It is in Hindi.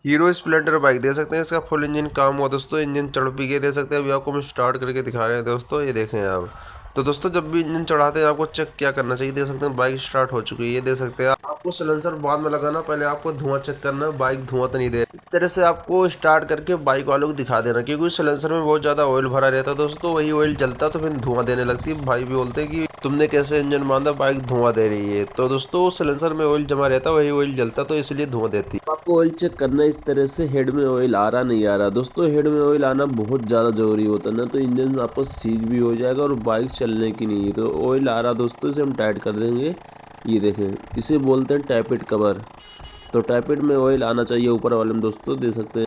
हीरो स्प्लेंडर बाइक दे सकते हैं, इसका फुल इंजन काम हुआ दोस्तों, इंजन चढ़ पी के दे सकते हैं। अभी आपको हम स्टार्ट करके दिखा रहे हैं दोस्तों, ये देखें आप। तो दोस्तों जब भी इंजन चढ़ाते हैं आपको चेक क्या करना चाहिए, दे सकते हैं बाइक स्टार्ट हो चुकी है, ये दे सकते हैं। आपको सिलेंसर बाद में लगाना, पहले आपको धुआं चेक करना है, बाइक धुआं तो नहीं दे। इस तरह से आपको स्टार्ट करके बाइक वालों को दिखा देना, क्योंकि सिलेंसर में बहुत ज़्यादा ऑयल भरा रहता है दोस्तों, वही ऑयल जलता तो फिर धुआं देने लगती है। भाई भी बोलते हैं कि तुमने कैसे इंजन बांधा, बाइक धुआं दे रही है। तो दोस्तों सिलेंसर में ऑयल जमा रहता है, वही ऑयल जलता तो इसलिए धुआं देती है। आपको ऑयल चेक करना है इस तरह से, हेड में ऑयल आ रहा नहीं आ रहा। दोस्तों हेड में ऑयल आना बहुत ज़्यादा ज़रूरी होता है ना, तो इंजन आपको सीज भी हो जाएगा और बाइक चलने की नहीं है। तो ऑयल आ रहा दोस्तों, इसे हम टाइट कर देंगे। ये देखें, इसे बोलते हैं टैपिट कवर। तो टैपिट में ऑयल आना चाहिए ऊपर वाले में दोस्तों, दे सकते हैं।